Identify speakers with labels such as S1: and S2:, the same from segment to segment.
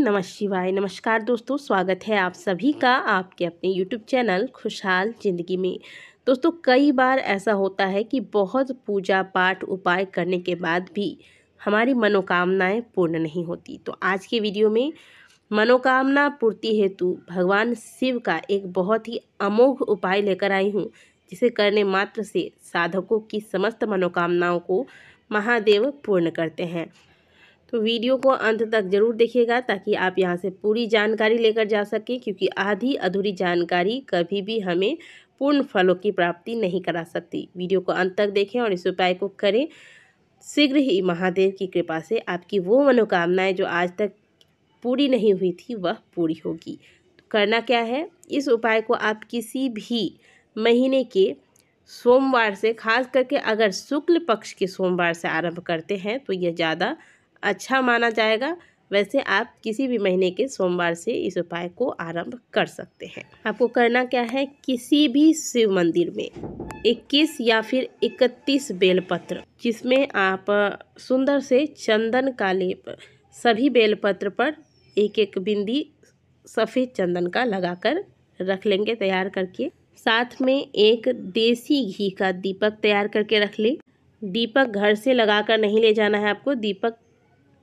S1: नमः शिवाय। नमस्कार दोस्तों, स्वागत है आप सभी का आपके अपने यूट्यूब चैनल खुशहाल ज़िंदगी में। दोस्तों, कई बार ऐसा होता है कि बहुत पूजा पाठ उपाय करने के बाद भी हमारी मनोकामनाएं पूर्ण नहीं होती। तो आज के वीडियो में मनोकामना पूर्ति हेतु भगवान शिव का एक बहुत ही अमोघ उपाय लेकर आई हूँ, जिसे करने मात्र से साधकों की समस्त मनोकामनाओं को महादेव पूर्ण करते हैं। तो वीडियो को अंत तक जरूर देखिएगा ताकि आप यहां से पूरी जानकारी लेकर जा सकें, क्योंकि आधी अधूरी जानकारी कभी भी हमें पूर्ण फलों की प्राप्ति नहीं करा सकती। वीडियो को अंत तक देखें और इस उपाय को करें। शीघ्र ही महादेव की कृपा से आपकी वो मनोकामनाएं जो आज तक पूरी नहीं हुई थी वह पूरी होगी। तो करना क्या है, इस उपाय को आप किसी भी महीने के सोमवार से, खास करके अगर शुक्ल पक्ष के सोमवार से आरंभ करते हैं तो यह ज़्यादा अच्छा माना जाएगा। वैसे आप किसी भी महीने के सोमवार से इस उपाय को आरंभ कर सकते हैं। आपको करना क्या है, किसी भी शिव मंदिर में 21 या फिर 31 बेलपत्र, जिसमें आप सुंदर से चंदन का लेप सभी बेलपत्र पर एक एक बिंदी सफ़ेद चंदन का लगाकर रख लेंगे तैयार करके। साथ में एक देसी घी का दीपक तैयार करके रख लें। दीपक घर से लगाकर नहीं ले जाना है आपको, दीपक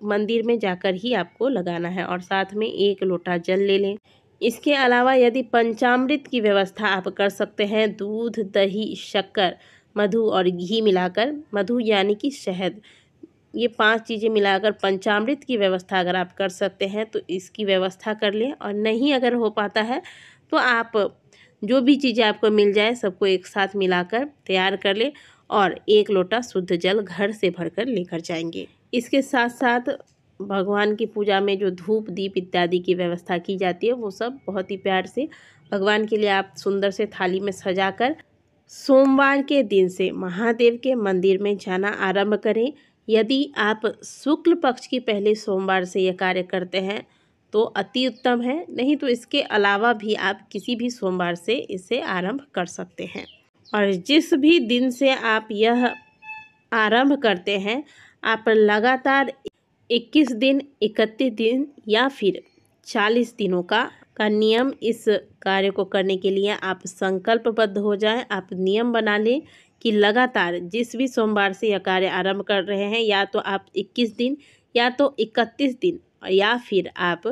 S1: मंदिर में जाकर ही आपको लगाना है। और साथ में 1 लोटा जल ले लें। इसके अलावा यदि पंचामृत की व्यवस्था आप कर सकते हैं, दूध, दही, शक्कर, मधु और घी मिलाकर, मधु यानी कि शहद, ये 5 चीज़ें मिलाकर पंचामृत की व्यवस्था अगर आप कर सकते हैं तो इसकी व्यवस्था कर लें। और नहीं अगर हो पाता है तो आप जो भी चीज़ें आपको मिल जाए सबको एक साथ मिलाकर तैयार कर लें और 1 लोटा शुद्ध जल घर से भरकर लेकर जाएंगे। इसके साथ साथ भगवान की पूजा में जो धूप दीप इत्यादि की व्यवस्था की जाती है वो सब बहुत ही प्यार से भगवान के लिए आप सुंदर से थाली में सजाकर सोमवार के दिन से महादेव के मंदिर में जाना आरंभ करें। यदि आप शुक्ल पक्ष की पहले सोमवार से यह कार्य करते हैं तो अति उत्तम है, नहीं तो इसके अलावा भी आप किसी भी सोमवार से इसे आरंभ कर सकते हैं। और जिस भी दिन से आप यह आरंभ करते हैं, आप लगातार 21 दिन, 31 दिन या फिर 40 दिनों का नियम इस कार्य को करने के लिए आप संकल्पबद्ध हो जाएं। आप नियम बना लें कि लगातार जिस भी सोमवार से यह कार्य आरंभ कर रहे हैं, या तो आप 21 दिन या तो 31 दिन या फिर आप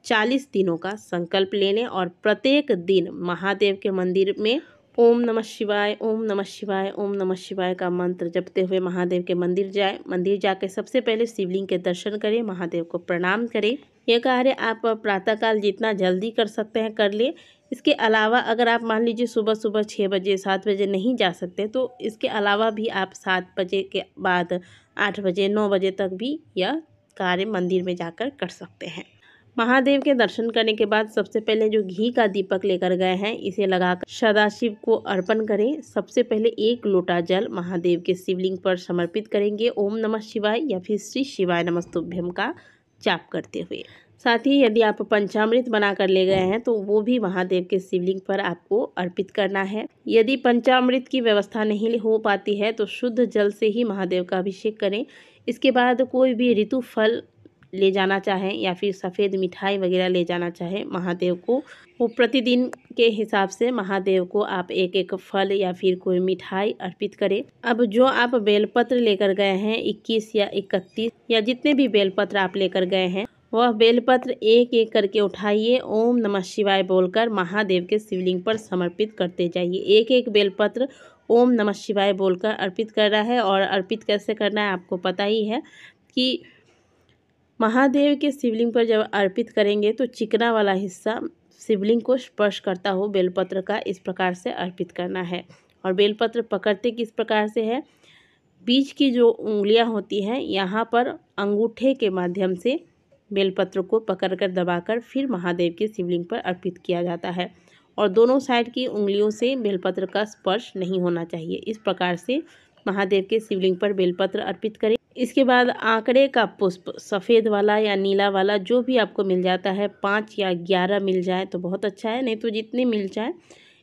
S1: 40 दिनों का संकल्प ले लें और प्रत्येक दिन महादेव के मंदिर में ओम नमः शिवाय, ओम नमः शिवाय, ओम नमः शिवाय का मंत्र जपते हुए महादेव के मंदिर जाएं। मंदिर जाकर सबसे पहले शिवलिंग के दर्शन करें, महादेव को प्रणाम करें। यह कार्य आप प्रातःकाल जितना जल्दी कर सकते हैं कर ले। इसके अलावा अगर आप मान लीजिए सुबह सुबह 6 बजे 7 बजे नहीं जा सकते तो इसके अलावा भी आप 7 बजे के बाद 8 बजे 9 बजे तक भी यह कार्य मंदिर में जाकर कर सकते हैं। महादेव के दर्शन करने के बाद सबसे पहले जो घी का दीपक लेकर गए हैं इसे लगाकर सदाशिव को अर्पण करें। सबसे पहले 1 लोटा जल महादेव के शिवलिंग पर समर्पित करेंगे, ओम नमः शिवाय या फिर श्री शिवाय नमस्तुभ्यम का जाप करते हुए। साथ ही यदि आप पंचामृत बनाकर ले गए हैं तो वो भी महादेव के शिवलिंग पर आपको अर्पित करना है। यदि पंचामृत की व्यवस्था नहीं हो पाती है तो शुद्ध जल से ही महादेव का अभिषेक करें। इसके बाद कोई भी ऋतु फल ले जाना चाहें या फिर सफ़ेद मिठाई वगैरह ले जाना चाहें महादेव को, वो प्रतिदिन के हिसाब से महादेव को आप एक एक फल या फिर कोई मिठाई अर्पित करें। अब जो आप बेलपत्र लेकर गए हैं 21 या 31 या जितने भी बेलपत्र आप लेकर गए हैं, वह बेलपत्र एक एक करके उठाइए, ओम नमः शिवाय बोलकर महादेव के शिवलिंग पर समर्पित करते जाइए। एक एक बेलपत्र ओम नमः शिवाय बोलकर अर्पित कर रहा है। और अर्पित कैसे करना है आपको पता ही है कि महादेव के शिवलिंग पर जब अर्पित करेंगे तो चिकना वाला हिस्सा शिवलिंग को स्पर्श करता हो बेलपत्र का, इस प्रकार से अर्पित करना है। और बेलपत्र पकड़ते किस प्रकार से है, बीच की जो उंगलियां होती हैं यहाँ पर अंगूठे के माध्यम से बेलपत्र को पकड़कर दबाकर फिर महादेव के शिवलिंग पर अर्पित किया जाता है। और दोनों साइड की उंगलियों से बेलपत्र का स्पर्श नहीं होना चाहिए। इस प्रकार से महादेव के शिवलिंग पर बेलपत्र अर्पित करें। इसके बाद आंकड़े का पुष्प, सफ़ेद वाला या नीला वाला जो भी आपको मिल जाता है, 5 या 11 मिल जाए तो बहुत अच्छा है, नहीं तो जितने मिल जाए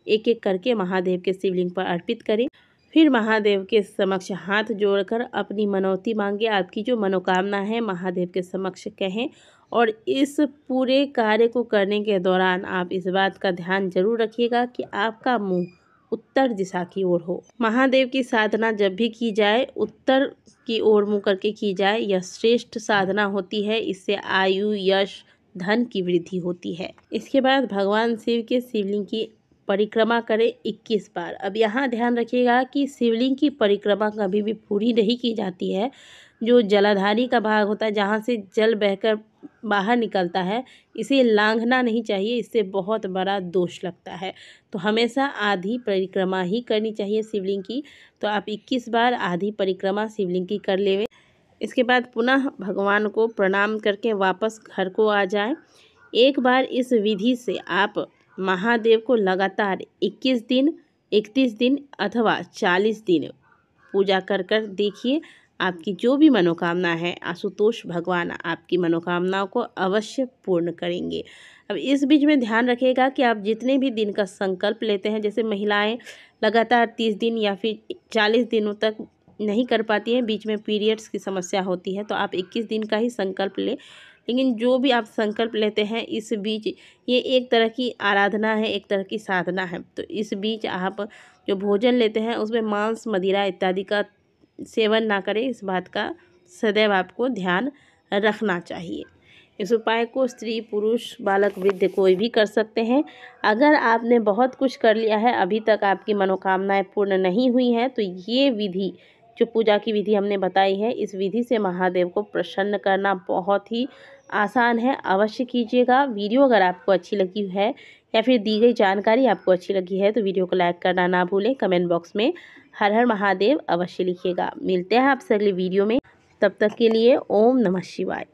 S1: एक एक करके महादेव के शिवलिंग पर अर्पित करें। फिर महादेव के समक्ष हाथ जोड़कर अपनी मनौती मांगे। आपकी जो मनोकामना है महादेव के समक्ष कहें और इस पूरे कार्य को करने के दौरान आप इस बात का ध्यान जरूर रखिएगा कि आपका मुंह उत्तर दिशा की ओर हो। महादेव की साधना जब भी की जाए उत्तर की ओर मुँह करके की जाए, यह श्रेष्ठ साधना होती है। इससे आयु, यश, धन की वृद्धि होती है। इसके बाद भगवान शिव के शिवलिंग की परिक्रमा करें 21 बार। अब यहाँ ध्यान रखिएगा कि शिवलिंग की परिक्रमा कभी भी पूरी नहीं की जाती है। जो जलाधारी का भाग होता है, जहाँ से जल बहकर बाहर निकलता है, इसे लांघना नहीं चाहिए, इससे बहुत बड़ा दोष लगता है। तो हमेशा आधी परिक्रमा ही करनी चाहिए शिवलिंग की। तो आप 21 बार आधी परिक्रमा शिवलिंग की कर लें। इसके बाद पुनः भगवान को प्रणाम करके वापस घर को आ जाएं। एक बार इस विधि से आप महादेव को लगातार 21 दिन, 31 दिन अथवा 40 दिन पूजा कर देखिए। आपकी जो भी मनोकामना है, आशुतोष भगवान आपकी मनोकामनाओं को अवश्य पूर्ण करेंगे। अब इस बीच में ध्यान रखिएगा कि आप जितने भी दिन का संकल्प लेते हैं, जैसे महिलाएं लगातार 30 दिन या फिर 40 दिनों तक नहीं कर पाती हैं, बीच में पीरियड्स की समस्या होती है, तो आप 21 दिन का ही संकल्प लें। लेकिन जो भी आप संकल्प लेते हैं इस बीच, ये एक तरह की आराधना है, एक तरह की साधना है। तो इस बीच आप जो भोजन लेते हैं उसमें मांस, मदिरा इत्यादि का सेवन ना करें। इस बात का सदैव आपको ध्यान रखना चाहिए। इस उपाय को स्त्री, पुरुष, बालक, वृद्ध कोई भी कर सकते हैं। अगर आपने बहुत कुछ कर लिया है, अभी तक आपकी मनोकामनाएं पूर्ण नहीं हुई हैं, तो ये विधि, जो पूजा की विधि हमने बताई है, इस विधि से महादेव को प्रसन्न करना बहुत ही आसान है। अवश्य कीजिएगा। वीडियो अगर आपको अच्छी लगी है या फिर दी गई जानकारी आपको अच्छी लगी है तो वीडियो को लाइक करना ना भूलें। कमेंट बॉक्स में हर हर महादेव अवश्य लिखिएगा। मिलते हैं आपसे अगली वीडियो में। तब तक के लिए ओम नमः शिवाय।